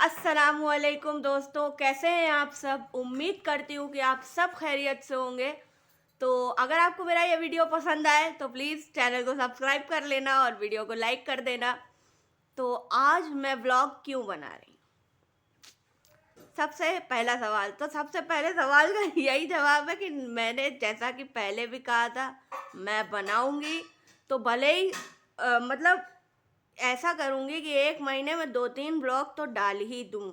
अस्सलामुअलैकुम दोस्तों, कैसे हैं आप सब। उम्मीद करती हूँ कि आप सब खैरियत से होंगे। तो अगर आपको मेरा ये वीडियो पसंद आए तो प्लीज़ चैनल को सब्सक्राइब कर लेना और वीडियो को लाइक कर देना। तो आज मैं व्लॉग क्यों बना रही हूँ। सबसे पहला सवाल, तो सबसे पहले सवाल का यही जवाब है कि मैंने जैसा कि पहले भी कहा था, मैं बनाऊंगी तो भले ही मतलब ऐसा करूंगी कि एक महीने में 2-3 ब्लॉग तो डाल ही दूं।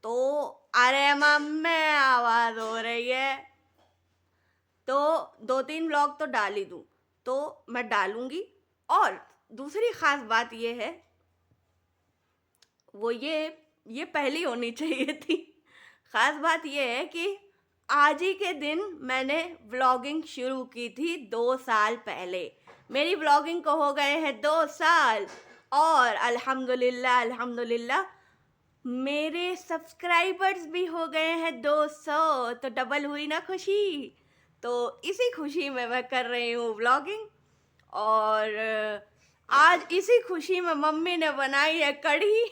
तो अरे मम्मी आवाज हो रही है। तो 2-3 ब्लॉग तो डाल ही दूं, तो मैं डालूंगी। और दूसरी खास बात ये है, वो ये पहली होनी चाहिए थी। खास बात ये है कि आज ही के दिन मैंने व्लॉगिंग शुरू की थी 2 साल पहले। मेरी व्लॉगिंग को हो गए हैं 2 साल। और अल्हम्दुलिल्लाह अल्हम्दुलिल्लाह मेरे सब्सक्राइबर्स भी हो गए हैं 200। तो डबल हुई ना खुशी। तो इसी खुशी में मैं कर रही हूँ व्लॉगिंग। और आज इसी खुशी में मम्मी ने बनाई है कढ़ी।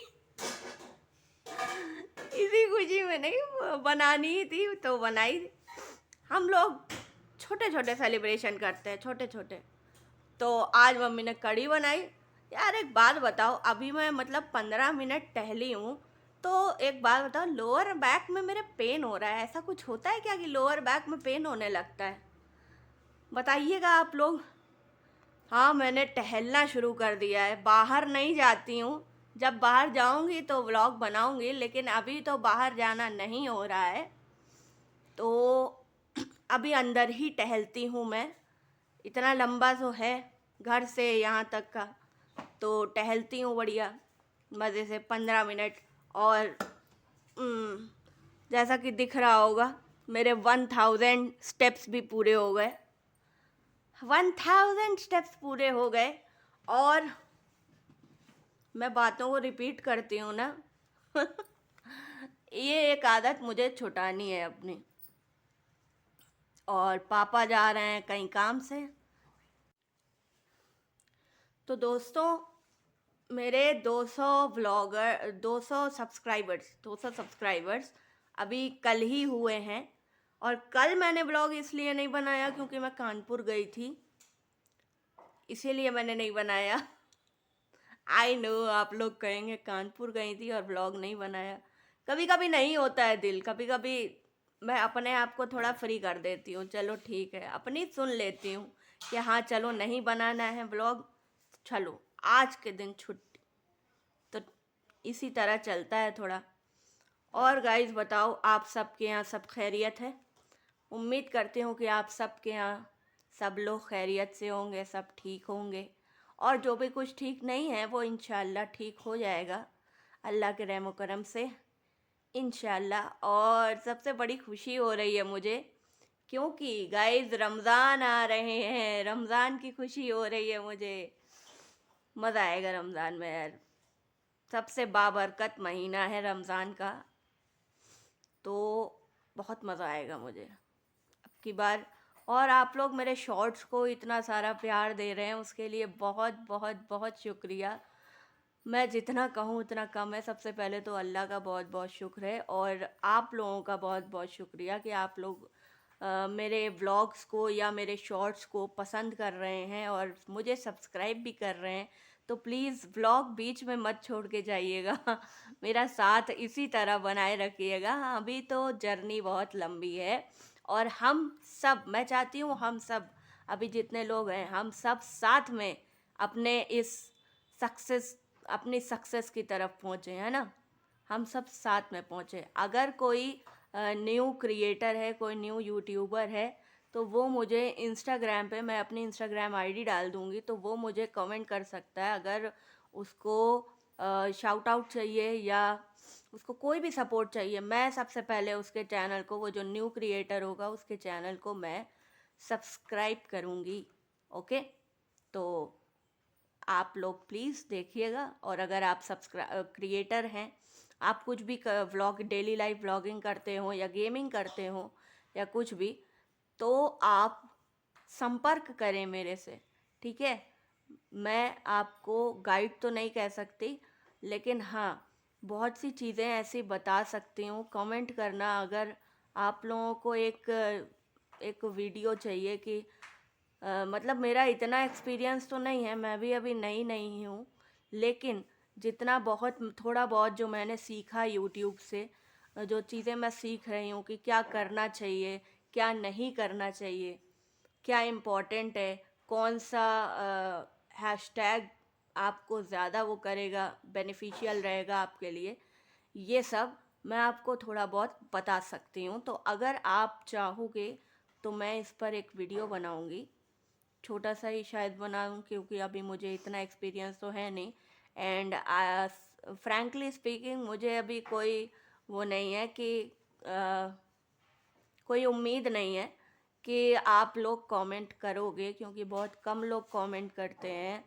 इसी खुशी में नहीं, बनानी ही थी तो बनाई। हम लोग छोटे छोटे सेलिब्रेशन करते हैं, छोटे छोटे। तो आज मम्मी ने कढ़ी बनाई। यार एक बात बताओ, अभी मैं मतलब 15 मिनट टहली हूँ। तो एक बात बताओ, लोअर बैक में मेरे पेन हो रहा है। ऐसा कुछ होता है क्या कि लोअर बैक में पेन होने लगता है? बताइएगा आप लोग। हाँ, मैंने टहलना शुरू कर दिया है, बाहर नहीं जाती हूँ। जब बाहर जाऊँगी तो व्लॉग बनाऊँगी, लेकिन अभी तो बाहर जाना नहीं हो रहा है। तो अभी अंदर ही टहलती हूँ मैं। इतना लंबा तो है घर से यहाँ तक का। तो टहलती हूँ बढ़िया मज़े से 15 मिनट। और उम, जैसा कि दिख रहा होगा, मेरे 1000 स्टेप्स भी पूरे हो गए। 1000 स्टेप्स पूरे हो गए। और मैं बातों को रिपीट करती हूँ ना। ये एक आदत मुझे छुटानी है अपनी। और पापा जा रहे हैं कहीं काम से। तो दोस्तों, मेरे 200 सब्सक्राइबर्स अभी कल ही हुए हैं। और कल मैंने ब्लॉग इसलिए नहीं बनाया क्योंकि मैं कानपुर गई थी, इसीलिए मैंने नहीं बनाया। आई नो आप लोग कहेंगे कानपुर गई थी और ब्लॉग नहीं बनाया। कभी कभी नहीं होता है दिल, कभी कभी मैं अपने आप को थोड़ा फ्री कर देती हूँ। चलो ठीक है, अपनी सुन लेती हूँ कि हाँ चलो नहीं बनाना है ब्लॉग, चलो आज के दिन छुट्टी। तो इसी तरह चलता है थोड़ा। और गाइस बताओ, आप सबके यहाँ सब खैरियत है? उम्मीद करती हूँ कि आप सबके यहाँ सब लोग खैरियत से होंगे, सब ठीक होंगे। और जो भी कुछ ठीक नहीं है वो इंशाल्लाह ठीक हो जाएगा अल्लाह के रहम करम से, इंशाल्लाह। और सबसे बड़ी खुशी हो रही है मुझे क्योंकि गाइस रमज़ान आ रहे हैं, रमज़ान की खुशी हो रही है मुझे। मज़ा आएगा रमज़ान में यार। सबसे बाबरकत महीना है रमज़ान का। तो बहुत मज़ा आएगा मुझे अब की बार। और आप लोग मेरे शॉर्ट्स को इतना सारा प्यार दे रहे हैं, उसके लिए बहुत बहुत बहुत शुक्रिया। मैं जितना कहूँ उतना कम है। सबसे पहले तो अल्लाह का बहुत बहुत शुक्र है, और आप लोगों का बहुत बहुत शुक्रिया कि आप लोग मेरे व्लॉग्स को या मेरे शॉर्ट्स को पसंद कर रहे हैं और मुझे सब्सक्राइब भी कर रहे हैं। तो प्लीज़ व्लॉग बीच में मत छोड़ के जाइएगा। मेरा साथ इसी तरह बनाए रखिएगा। अभी तो जर्नी बहुत लंबी है। और हम सब, मैं चाहती हूँ हम सब, अभी जितने लोग हैं हम सब साथ में अपने इस सक्सेस अपनी सक्सेस की तरफ पहुँचे, है ना। हम सब साथ में पहुँचे। अगर कोई न्यू क्रिएटर है, कोई न्यू यूट्यूबर है, तो वो मुझे इंस्टाग्राम पे, मैं अपनी इंस्टाग्राम आईडी डाल दूँगी, तो वो मुझे कमेंट कर सकता है। अगर उसको शाउट आउट चाहिए या उसको कोई भी सपोर्ट चाहिए, मैं सबसे पहले उसके चैनल को, वो जो न्यू क्रिएटर होगा उसके चैनल को मैं सब्सक्राइब करूँगी। ओके। तो आप लोग प्लीज़ देखिएगा। और अगर आप क्रिएटर हैं, आप कुछ भी व्लॉग, डेली लाइफ व्लॉगिंग करते हो या गेमिंग करते हो या कुछ भी, तो आप संपर्क करें मेरे से, ठीक है। मैं आपको गाइड तो नहीं कह सकती, लेकिन हाँ बहुत सी चीज़ें ऐसी बता सकती हूँ। कमेंट करना अगर आप लोगों को एक वीडियो चाहिए कि मतलब मेरा इतना एक्सपीरियंस तो नहीं है, मैं भी अभी नई नई हूँ, लेकिन जितना बहुत थोड़ा बहुत जो मैंने सीखा यूट्यूब से, जो चीज़ें मैं सीख रही हूँ कि क्या करना चाहिए, क्या नहीं करना चाहिए, क्या इम्पोर्टेंट है, कौन सा हैशटैग आपको ज़्यादा वो करेगा, बेनिफिशियल रहेगा आपके लिए, ये सब मैं आपको थोड़ा बहुत बता सकती हूँ। तो अगर आप चाहोगे तो मैं इस पर एक वीडियो बनाऊँगी, छोटा सा ही शायद बनाऊँ, क्योंकि अभी मुझे इतना एक्सपीरियंस तो है नहीं। एंड फ्रैंकली स्पीकिंग मुझे अभी कोई वो नहीं है कि कोई उम्मीद नहीं है कि आप लोग कमेंट करोगे, क्योंकि बहुत कम लोग कमेंट करते हैं।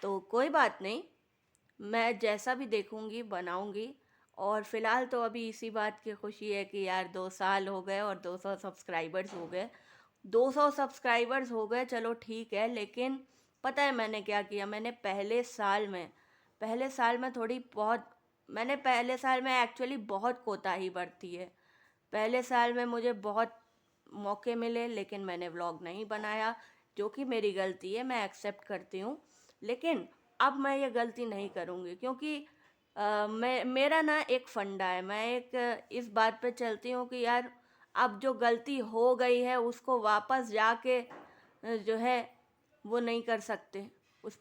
तो कोई बात नहीं, मैं जैसा भी देखूंगी बनाऊंगी। और फ़िलहाल तो अभी इसी बात की खुशी है कि यार 2 साल हो गए और 200 सब्सक्राइबर्स हो गए। 200 सब्सक्राइबर्स हो गए, चलो ठीक है। लेकिन पता है मैंने क्या किया? मैंने पहले साल में थोड़ी बहुत मैंने पहले साल में एक्चुअली बहुत कोताही बरती है। पहले साल में मुझे बहुत मौके मिले, लेकिन मैंने व्लॉग नहीं बनाया, जो कि मेरी गलती है, मैं एक्सेप्ट करती हूँ। लेकिन अब मैं ये गलती नहीं करूँगी, क्योंकि मेरा ना एक फंडा है, मैं एक इस बात पे चलती हूँ कि यार अब जो गलती हो गई है उसको वापस जाके जो है वो नहीं कर सकते। उस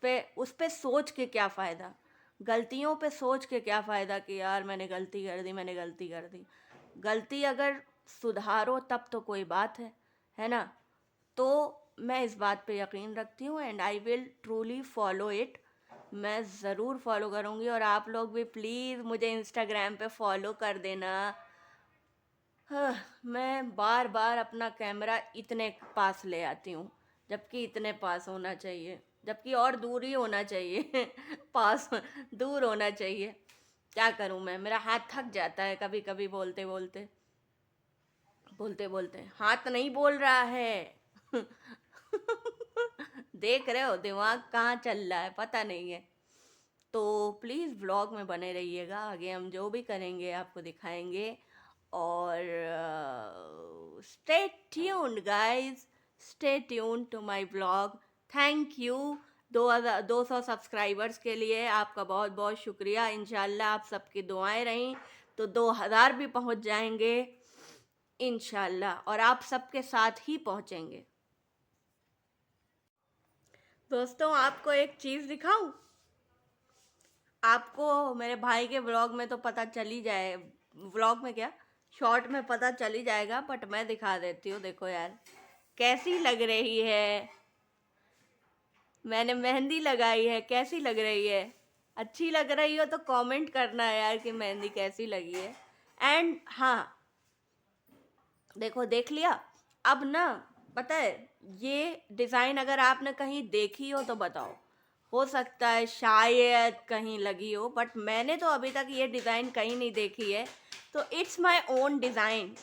पे सोच के क्या फ़ायदा, गलतियों पे सोच के क्या फ़ायदा कि यार मैंने गलती कर दी। गलती अगर सुधारो तब तो कोई बात है ना? तो मैं इस बात पे यकीन रखती हूँ and I will truly follow it. मैं ज़रूर फॉलो करूँगी, और आप लोग भी प्लीज़ मुझे इंस्टाग्राम पे फॉलो कर देना। हाँ, मैं बार बार अपना कैमरा इतने पास ले आती हूँ, जबकि इतने पास होना चाहिए, जबकि और दूर ही होना चाहिए पास दूर होना चाहिए। क्या करूँ मैं, मेरा हाथ थक जाता है कभी कभी बोलते बोलते हाथ नहीं बोल रहा है देख रहे हो दिमाग कहाँ चल रहा है, पता नहीं है। तो प्लीज़ व्लॉग में बने रहिएगा, आगे हम जो भी करेंगे आपको दिखाएंगे। और stay tuned guys, stay tuned to my vlog. Thank you 200 subscribers के लिए आपका बहुत बहुत शुक्रिया। इंशाल्लाह आप सबकी दुआएं रहीं तो 2000 भी पहुंच जाएंगे इंशाल्लाह, और आप सबके साथ ही पहुंचेंगे। दोस्तों, आपको एक चीज़ दिखाऊं? आपको मेरे भाई के व्लॉग में तो पता चल ही जाए, व्लॉग में क्या, शॉर्ट में पता चल ही जाएगा, बट मैं दिखा देती हूँ। देखो यार कैसी लग रही है, मैंने मेहंदी लगाई है, कैसी लग रही है? अच्छी लग रही हो तो कमेंट करना यार कि मेहंदी कैसी लगी है। एंड हाँ, देखो देख लिया। अब ना, पता है, ये डिज़ाइन अगर आपने कहीं देखी हो तो बताओ, हो सकता है शायद कहीं लगी हो, बट मैंने तो अभी तक ये डिज़ाइन कहीं नहीं देखी है। तो इट्स माय ओन डिज़ाइन।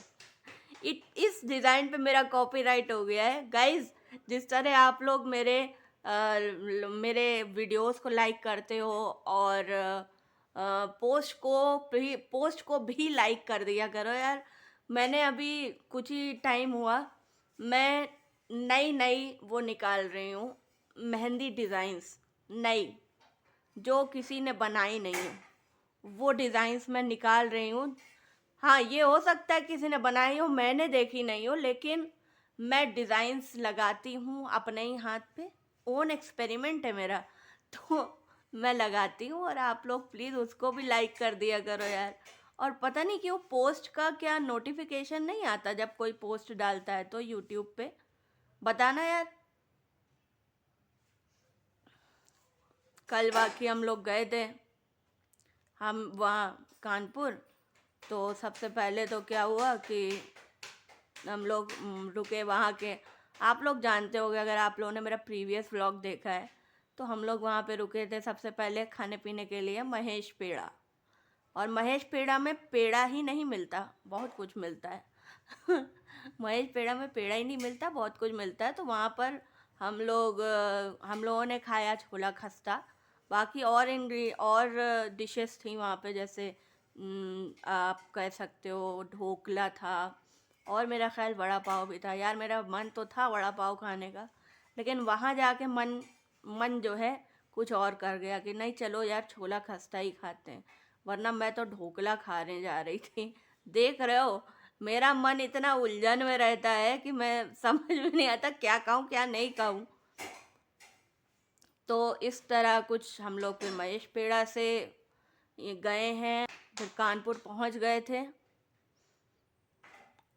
इस डिज़ाइन पे मेरा कॉपीराइट हो गया है गाइज। जिस तरह आप लोग मेरे वीडियोस को लाइक करते हो, और पोस्ट को भी लाइक कर दिया करो यार। मैंने अभी कुछ ही टाइम हुआ, मैं नई नई वो निकाल रही हूँ, मेहंदी डिज़ाइंस, नई, जो किसी ने बनाई नहीं है, वो डिज़ाइंस मैं निकाल रही हूँ। हाँ, ये हो सकता है किसी ने बनाई हो, मैंने देखी नहीं हो, लेकिन मैं डिज़ाइंस लगाती हूँ अपने ही हाथ पे। ओन एक्सपेरिमेंट है मेरा तो मैं लगाती हूँ, और आप लोग प्लीज़ उसको भी लाइक कर दिया करो यार। और पता नहीं क्यों पोस्ट का क्या नोटिफिकेशन नहीं आता जब कोई पोस्ट डालता है तो यूट्यूब पे, बताना यार। कल बाकी हम लोग गए थे, हम वहाँ कानपुर। तो सबसे पहले तो क्या हुआ कि हम लोग रुके वहाँ के, आप लोग जानते होंगे अगर आप लोगों ने मेरा प्रीवियस व्लॉग देखा है। तो हम लोग वहाँ पे रुके थे सबसे पहले खाने पीने के लिए, महेश पेड़ा। और महेश पेड़ा में पेड़ा ही नहीं मिलता, बहुत कुछ मिलता है महेश पेड़ा में पेड़ा ही नहीं मिलता, बहुत कुछ मिलता है। तो वहाँ पर हम लोगों ने खाया छोला खस्ता, बाकी और डिशेस थी वहाँ पे, जैसे आप कह सकते हो ढोकला था, और मेरा ख्याल वड़ा पाव भी था। यार मेरा मन तो था वड़ा पाव खाने का, लेकिन वहाँ जाके मन मन जो है कुछ और कर गया कि नहीं चलो यार छोला खस्ता ही खाते हैं, वरना मैं तो ढोकला खाने जा रही थी। देख रहे हो, मेरा मन इतना उलझन में रहता है कि मैं समझ में नहीं आता क्या खाऊं क्या नहीं खाऊं। तो इस तरह कुछ हम लोग फिर महेश पेड़ा से ये गए हैं, फिर कानपुर पहुंच गए थे।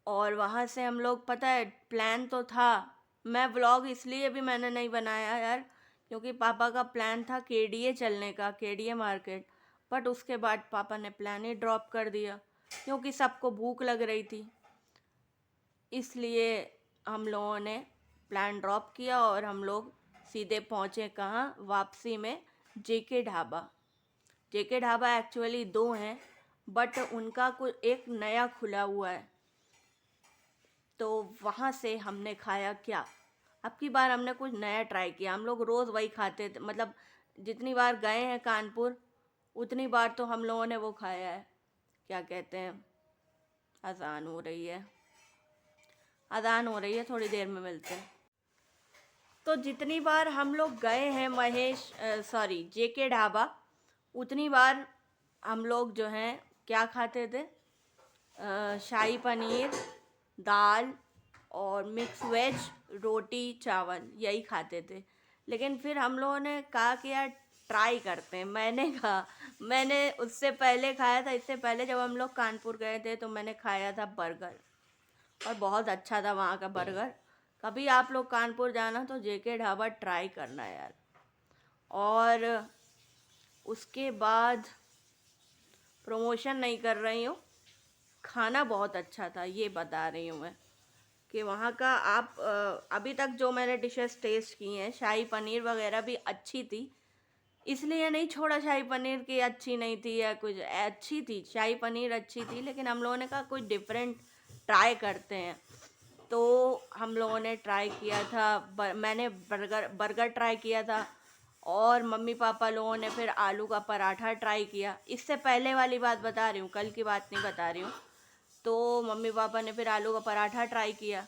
और वहाँ से हम लोग, पता है प्लान तो था, मैं व्लॉग इसलिए भी मैंने नहीं बनाया यार, क्योंकि पापा का प्लान था केडीए चलने का, केडीए मार्केट। बट उसके बाद पापा ने प्लान ही ड्रॉप कर दिया, क्योंकि सबको भूख लग रही थी। इसलिए हम लोगों ने प्लान ड्रॉप किया और हम लोग सीधे पहुँचे कहाँ, वापसी में जेके ढाबा। जेके ढाबा एक्चुअली दो हैं, बट उनका कुछ एक नया खुला हुआ है, तो वहाँ से हमने खाया क्या, अब की बार हमने कुछ नया ट्राई किया। हम लोग रोज़ वही खाते थे, मतलब जितनी बार गए हैं कानपुर उतनी बार तो हम लोगों ने वो खाया है, क्या कहते हैं, अजान हो रही है, अजान हो रही है, थोड़ी देर में मिलते हैं। तो जितनी बार हम लोग गए हैं जेके ढाबा, उतनी बार हम लोग जो हैं क्या खाते थे, शाही पनीर, दाल और मिक्स वेज, रोटी चावल, यही खाते थे। लेकिन फिर हम लोगों ने कहा कि यार ट्राई करते हैं। मैंने उससे पहले खाया था, इससे पहले जब हम लोग कानपुर गए थे तो मैंने खाया था बर्गर, और बहुत अच्छा था वहाँ का बर्गर। कभी आप लोग कानपुर जाना तो जेके ढाबा ट्राई करना यार। और उसके बाद प्रमोशन नहीं कर रही हूँ, खाना बहुत अच्छा था ये बता रही हूँ मैं, कि वहाँ का आप अभी तक जो मैंने डिशेस टेस्ट की हैं, शाही पनीर वगैरह भी अच्छी थी। इसलिए नहीं छोड़ा शाही पनीर की अच्छी नहीं थी या कुछ, अच्छी थी शाही पनीर अच्छी थी, लेकिन हम लोगों ने कहा कुछ डिफरेंट ट्राई करते हैं। तो हम लोगों ने ट्राई किया था, मैंने बर्गर ट्राई किया था, और मम्मी पापा लोगों ने फिर आलू का पराठा ट्राई किया। इससे पहले वाली बात बता रही हूँ, कल की बात नहीं बता रही हूँ। तो मम्मी पापा ने फिर आलू का पराठा ट्राई किया,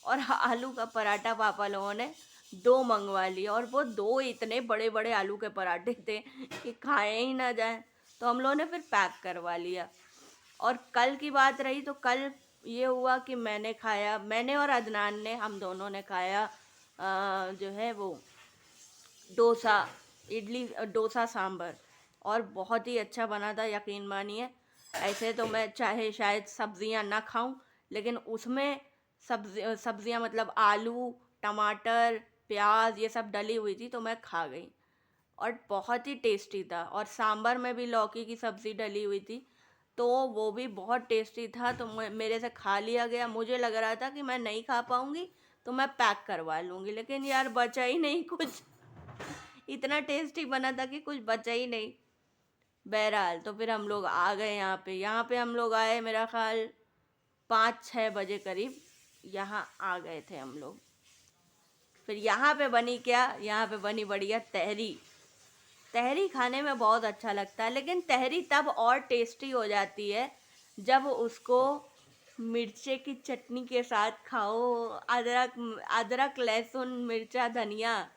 और आलू का पराठा पापा लोगों ने दो मंगवा लिया, और वो दो इतने बड़े बड़े आलू के पराठे थे कि खाए ही ना जाए, तो हम लोगों ने फिर पैक करवा लिया। और कल की बात रही तो कल ये हुआ कि मैंने और अदनान ने, हम दोनों ने खाया जो है वो डोसा, इडली डोसा सांभर, और बहुत ही अच्छा बना था, यकीन मानिए। ऐसे तो मैं चाहे शायद सब्जियां ना खाऊं, लेकिन उसमें सब्जियां मतलब आलू, टमाटर, प्याज ये सब डली हुई थी, तो मैं खा गई, और बहुत ही टेस्टी था। और सांभर में भी लौकी की सब्ज़ी डली हुई थी, तो वो भी बहुत टेस्टी था। तो मेरे से खा लिया गया। मुझे लग रहा था कि मैं नहीं खा पाऊँगी, तो मैं पैक करवा लूँगी, लेकिन यार बचा ही नहीं कुछ। इतना टेस्टी बना था कि कुछ बचा ही नहीं। बहरहाल तो फिर हम लोग आ गए यहाँ पे हम लोग आए, मेरा ख्याल 5-6 बजे करीब यहाँ आ गए थे हम लोग। फिर यहाँ पे बनी क्या, यहाँ पे बनी बढ़िया तहरी। तहरी खाने में बहुत अच्छा लगता है, लेकिन तहरी तब और टेस्टी हो जाती है जब उसको मिर्चे की चटनी के साथ खाओ। अदरक अदरक लहसुन मिर्चा धनिया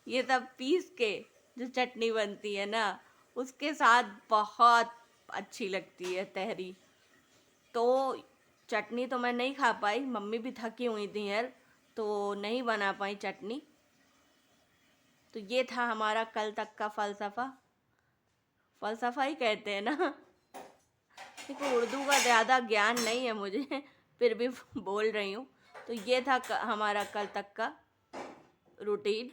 ये सब पीस के जो चटनी बनती है ना, उसके साथ बहुत अच्छी लगती है तहरी। तो चटनी तो मैं नहीं खा पाई, मम्मी भी थकी हुई थी यार, तो नहीं बना पाई चटनी। तो ये था हमारा कल तक का फ़लसफ़ा। फ़लसफ़ा ही कहते हैं ना। देखो उर्दू का ज़्यादा ज्ञान नहीं है मुझे, फिर भी बोल रही हूँ। तो ये था हमारा कल तक का रूटीन,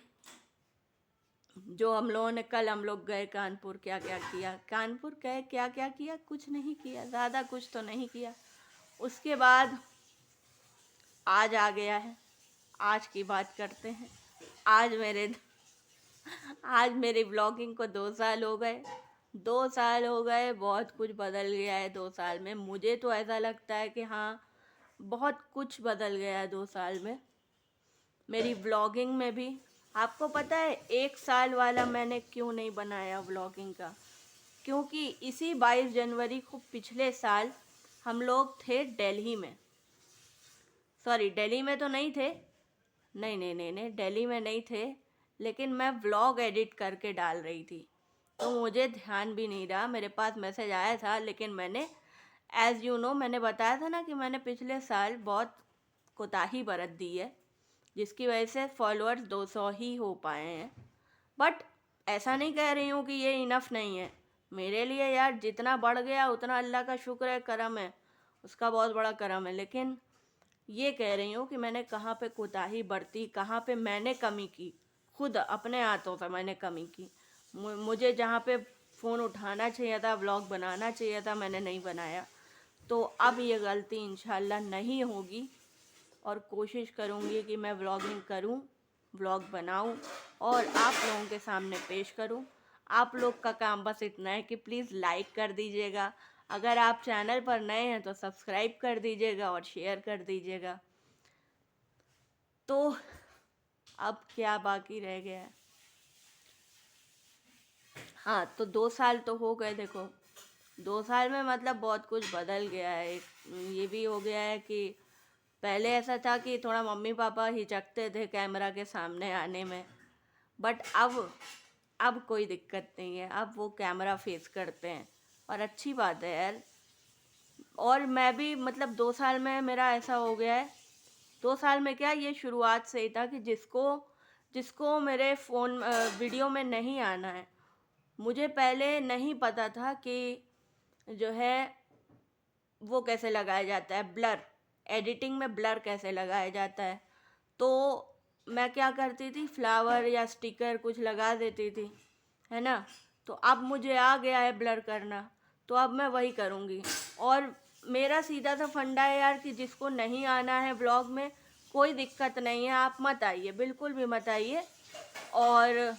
जो हम लोगों ने कल, हम लोग गए कानपुर, क्या क्या किया कानपुर गए, क्या क्या किया, कुछ नहीं किया, ज़्यादा कुछ तो नहीं किया। उसके बाद आज आ गया है, आज की बात करते हैं। आज मेरे आज मेरी ब्लॉगिंग को 2 साल हो गए। 2 साल हो गए, बहुत कुछ बदल गया है 2 साल में। मुझे तो ऐसा लगता है कि हाँ, बहुत कुछ बदल गया है 2 साल में, मेरी ब्लॉगिंग में भी आपको पता है 1 साल वाला मैंने क्यों नहीं बनाया व्लॉगिंग का? क्योंकि इसी 22 जनवरी को पिछले साल हम लोग थे दिल्ली में। सॉरी, दिल्ली में तो नहीं थे, नहीं नहीं नहीं नहीं, दिल्ली में नहीं थे, लेकिन मैं व्लॉग एडिट करके डाल रही थी, तो मुझे ध्यान भी नहीं रहा। मेरे पास मैसेज आया था, लेकिन मैंने, एज़ यू नो, मैंने बताया था ना कि मैंने पिछले साल बहुत कोताही बरत दी है, जिसकी वजह से फॉलोअर्स 200 ही हो पाए हैं। बट ऐसा नहीं कह रही हूँ कि ये इनफ नहीं है मेरे लिए यार। जितना बढ़ गया उतना अल्लाह का शुक्र है, करम है, उसका बहुत बड़ा करम है। लेकिन ये कह रही हूँ कि मैंने कहाँ पे कोताही बरती, कहाँ पे मैंने कमी की, खुद अपने हाथों से मैंने कमी की। मुझे जहाँ पे फ़ोन उठाना चाहिए था, व्लॉग बनाना चाहिए था, मैंने नहीं बनाया। तो अब ये गलती इंशाल्लाह नहीं होगी, और कोशिश करूँगी कि मैं व्लॉगिंग करूँ, व्लॉग बनाऊँ और आप लोगों के सामने पेश करूँ। आप लोग का काम बस इतना है कि प्लीज़ लाइक कर दीजिएगा, अगर आप चैनल पर नए हैं तो सब्सक्राइब कर दीजिएगा और शेयर कर दीजिएगा। तो अब क्या बाकी रह गया है? हाँ, तो 2 साल तो हो गए। देखो, 2 साल में मतलब बहुत कुछ बदल गया है। ये भी हो गया है कि पहले ऐसा था कि थोड़ा मम्मी पापा हिचकते थे कैमरा के सामने आने में, बट अब कोई दिक्कत नहीं है, अब वो कैमरा फेस करते हैं, और अच्छी बात है यार। और मैं भी मतलब 2 साल में मेरा ऐसा हो गया है, 2 साल में क्या, ये शुरुआत से ही था कि जिसको जिसको मेरे फ़ोन वीडियो में नहीं आना है, मुझे पहले नहीं पता था कि जो है वो कैसे लगाया जाता है, ब्लर, एडिटिंग में ब्लर कैसे लगाया जाता है। तो मैं क्या करती थी, फ्लावर या स्टिकर कुछ लगा देती थी, है ना। तो अब मुझे आ गया है ब्लर करना, तो अब मैं वही करूँगी। और मेरा सीधा सा फंडा है यार कि जिसको नहीं आना है ब्लॉग में, कोई दिक्कत नहीं है, आप मत आइए, बिल्कुल भी मत आइए। और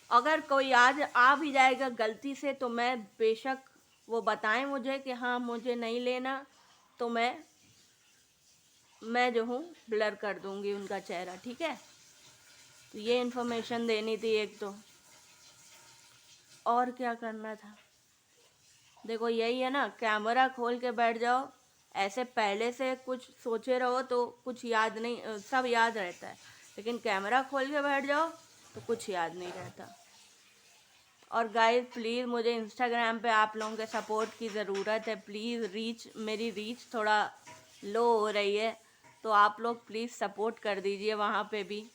अगर कोई आज आ भी जाएगा गलती से, तो मैं बेशक वो बताएं मुझे कि हाँ मुझे नहीं लेना, तो मैं जो हूँ ब्लर कर दूँगी उनका चेहरा, ठीक है। तो ये इन्फॉर्मेशन देनी थी एक तो, और क्या करना था। देखो यही है ना, कैमरा खोल के बैठ जाओ, ऐसे पहले से कुछ सोचे रहो तो कुछ याद नहीं, सब याद रहता है, लेकिन कैमरा खोल के बैठ जाओ तो कुछ याद नहीं रहता। और गाइस प्लीज़, मुझे इंस्टाग्राम पे आप लोगों के सपोर्ट की ज़रूरत है। प्लीज़, मेरी रीच थोड़ा लो हो रही है, तो आप लोग प्लीज़ सपोर्ट कर दीजिए वहाँ पे भी,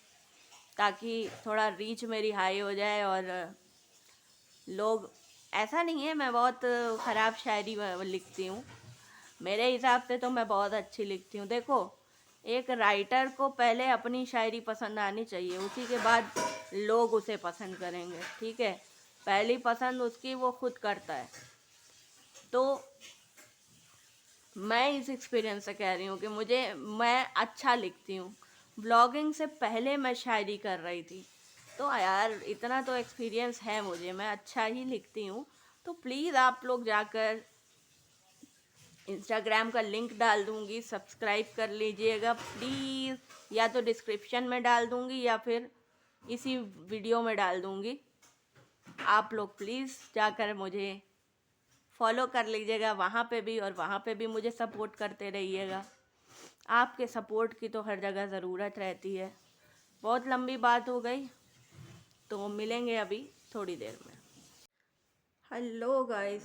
ताकि थोड़ा रीच मेरी हाई हो जाए। और लोग, ऐसा नहीं है मैं बहुत ख़राब शायरी लिखती हूँ, मेरे हिसाब से तो मैं बहुत अच्छी लिखती हूँ। देखो, एक राइटर को पहले अपनी शायरी पसंद आनी चाहिए, उसी के बाद लोग उसे पसंद करेंगे, ठीक है। पहली पसंद उसकी वो खुद करता है। तो मैं इस एक्सपीरियंस से कह रही हूँ कि मैं अच्छा लिखती हूँ। ब्लॉगिंग से पहले मैं शायरी कर रही थी, तो यार इतना तो एक्सपीरियंस है मुझे, मैं अच्छा ही लिखती हूँ। तो प्लीज़ आप लोग जाकर, इंस्टाग्राम का लिंक डाल दूँगी, सब्सक्राइब कर लीजिएगा प्लीज़, या तो डिस्क्रिप्शन में डाल दूँगी या फिर इसी वीडियो में डाल दूँगी। आप लोग प्लीज़ जाकर मुझे फॉलो कर लीजिएगा वहाँ पे भी, और वहाँ पे भी मुझे सपोर्ट करते रहिएगा। आपके सपोर्ट की तो हर जगह ज़रूरत रहती है। बहुत लंबी बात हो गई, तो मिलेंगे अभी थोड़ी देर में। हेलो गाइस,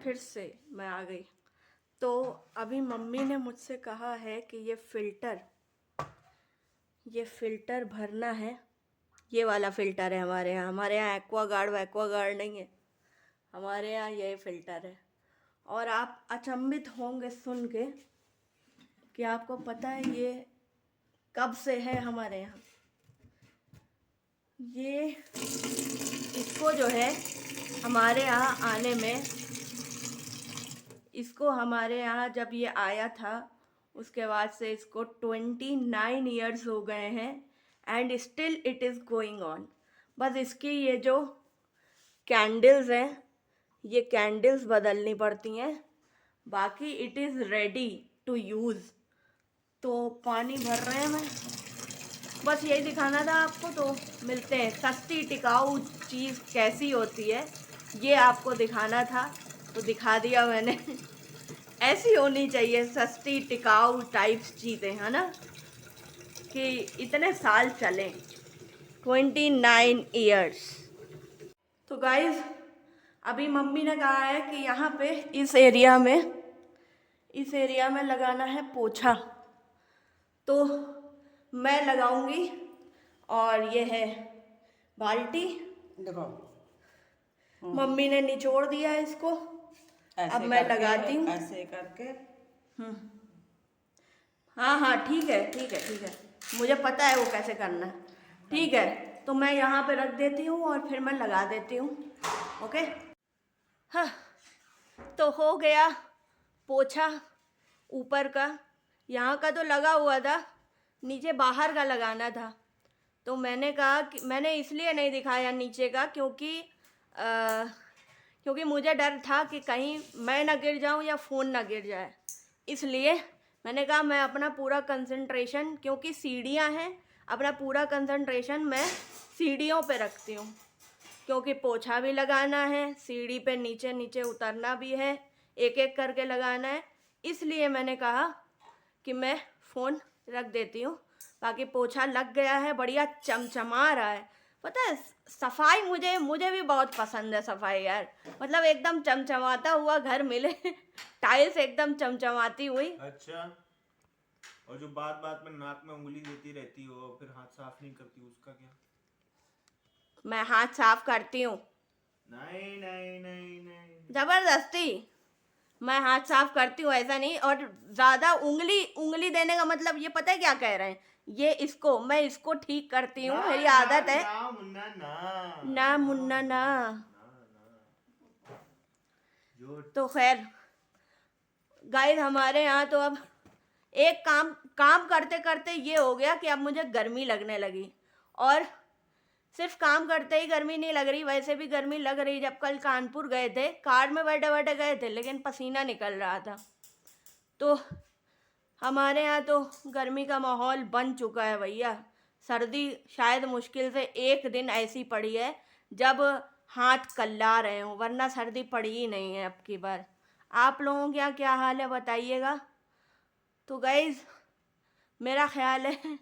फिर से मैं आ गई। तो अभी मम्मी ने मुझसे कहा है कि ये फ़िल्टर भरना है। ये वाला फ़िल्टर है हमारे यहाँ एक्वागार्ड नहीं है, हमारे यहाँ ये फ़िल्टर है। और आप अचंभित होंगे सुन के कि आपको पता है ये कब से है हमारे यहाँ। ये इसको जो है हमारे यहाँ आने में, इसको हमारे यहाँ जब ये आया था उसके बाद से इसको 29 ईयर्स हो गए हैं, and still it is going on. बस इसकी ये जो कैंडल्स हैं, ये कैंडल्स बदलनी पड़ती हैं, बाकी it is ready to use. तो पानी भर रहे हैं मैं, बस यही दिखाना था आपको। तो मिलते हैं, सस्ती टिकाऊ चीज़ कैसी होती है ये आपको दिखाना था, तो दिखा दिया मैंने। ऐसी होनी चाहिए सस्ती टिकाऊ टाइप्स चीज़ें, है ना, कि इतने साल चलें। 29 ईयर्स। तो गाइस, अभी मम्मी ने कहा है कि यहाँ पे इस एरिया में लगाना है पोछा, तो मैं लगाऊंगी। और ये है बाल्टी, देखो मम्मी ने निचोड़ दिया है इसको, अब मैं लगाती हूँ। ऐसे करके। हाँ हाँ, ठीक है ठीक है ठीक है, मुझे पता है वो कैसे करना है। ठीक है, तो मैं यहाँ पे रख देती हूँ और फिर मैं लगा देती हूँ। ओके। हाँ, तो हो गया पोछा ऊपर का। यहाँ का तो लगा हुआ था, नीचे बाहर का लगाना था। तो मैंने कहा कि मैंने इसलिए नहीं दिखाया नीचे का, क्योंकि मुझे डर था कि कहीं मैं ना गिर जाऊँ या फ़ोन ना गिर जाए। इसलिए मैंने कहा मैं अपना पूरा कंसंट्रेशन, क्योंकि सीढ़ियाँ हैं, अपना पूरा कंसंट्रेशन मैं सीढ़ियों पे रखती हूँ, क्योंकि पोछा भी लगाना है, सीढ़ी पे नीचे नीचे उतरना भी है, एक एक करके लगाना है। इसलिए मैंने कहा कि मैं फ़ोन रख देती हूँ। बाकी पोछा लग गया है, बढ़िया चमचमा रहा है। पता है, सफाई मुझे भी बहुत पसंद है सफाई यार। मतलब एकदम चमचमाता हुआ घर मिले, टाइल्स एकदम चमचमाती हुई। अच्छा, और जो बात बात में नाक में उंगली देती रहती हो फिर हाथ साफ नहीं करती, उसका क्या? मैं हाथ साफ करती हूँ, नहीं नहीं नहीं नहीं। जबरदस्ती मैं हाथ साफ करती हूँ, ऐसा नहीं। और ज़्यादा उंगली देने का मतलब ये पता है क्या कह रहे हैं, ये मैं इसको ठीक करती हूँ, मेरी आदत है। ना मुन्ना ना ना मुन्ना ना। जो तो खैर गाइस, हमारे यहाँ तो अब एक काम करते करते ये हो गया कि अब मुझे गर्मी लगने लगी। और सिर्फ काम करते ही गर्मी नहीं लग रही, वैसे भी गर्मी लग रही। जब कल कानपुर गए थे, कार में बैठे बैठे गए थे, लेकिन पसीना निकल रहा था। तो हमारे यहाँ तो गर्मी का माहौल बन चुका है भैया। सर्दी शायद मुश्किल से एक दिन ऐसी पड़ी है जब हाथ कल्ला रहे हों, वरना सर्दी पड़ी ही नहीं है अब की बार। आप लोगों का क्या हाल है बताइएगा। तो गाइज, मेरा ख्याल है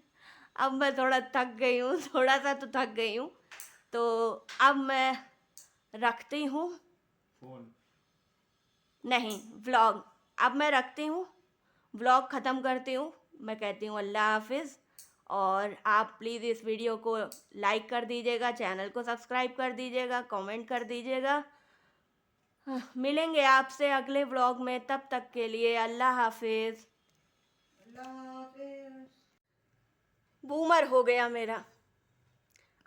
अब मैं थोड़ा थक गई हूँ, थोड़ा सा तो थक गई हूँ। तो अब मैं रखती हूँ, फोन नहीं व्लॉग, अब मैं रखती हूँ, व्लॉग ख़त्म करती हूँ। मैं कहती हूँ अल्लाह हाफिज़। और आप प्लीज़ इस वीडियो को लाइक कर दीजिएगा, चैनल को सब्सक्राइब कर दीजिएगा, कमेंट कर दीजिएगा। मिलेंगे आपसे अगले व्लॉग में, तब तक के लिए अल्लाह हाफिज़। बूमर हो गया मेरा।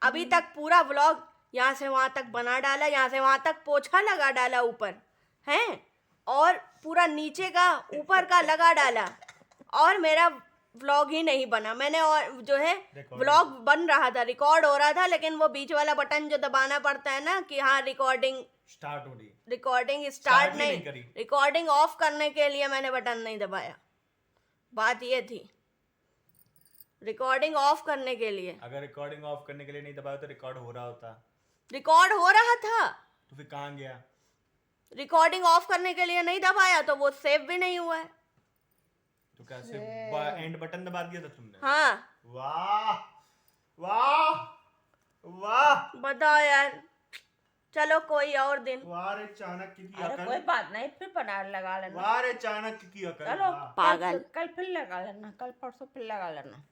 अभी तक पूरा व्लॉग यहाँ से वहाँ तक बना डाला, यहाँ से वहाँ तक पोछा लगा डाला ऊपर, हैं, और पूरा नीचे का ऊपर का लगा डाला, और मेरा व्लॉग ही नहीं बना। मैंने और जो है व्लॉग बन रहा था, रिकॉर्ड हो रहा था, लेकिन वो बीच वाला बटन जो दबाना पड़ता है ना कि हाँ रिकॉर्डिंग स्टार्ट हो रही, रिकॉर्डिंग स्टार्ट नहीं, नहीं करी। रिकॉर्डिंग ऑफ करने के लिए मैंने बटन नहीं दबाया। बात ये थी, रिकॉर्डिंग ऑफ करने के लिए। अगर रिकॉर्डिंग ऑफ करने के लिए नहीं दबाया तो रिकॉर्ड हो रहा होता। रिकॉर्ड हो रहा था, तो फिर कहाँ गया? रिकॉर्डिंग ऑफ करने के लिए नहीं दबाया तो वो सेव भी नहीं हुआ है। तो कैसे एंड बटन दबा दिया था तुमने? हाँ, वाह वाह वाह, बताओ यार। चलो कोई और दिन। वाह रे चाणक्य की अरे अकल, कोई बात नहीं, फिर बना लगा लेना। वाह रे चाणक्य की अकल। चलो वाह। पागल। कल फिर लगा लेना, कल परसों फिर लगा लेना,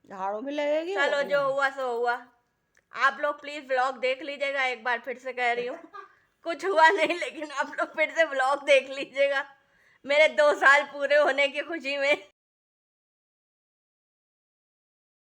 झाड़ू भी लगेगी। चलो जो हुआ सो हुआ। आप लोग प्लीज व्लॉग देख लीजिएगा, एक बार फिर से कह रही हूँ। कुछ हुआ नहीं, लेकिन आप लोग फिर से व्लॉग देख लीजिएगा मेरे 2 साल पूरे होने की खुशी में।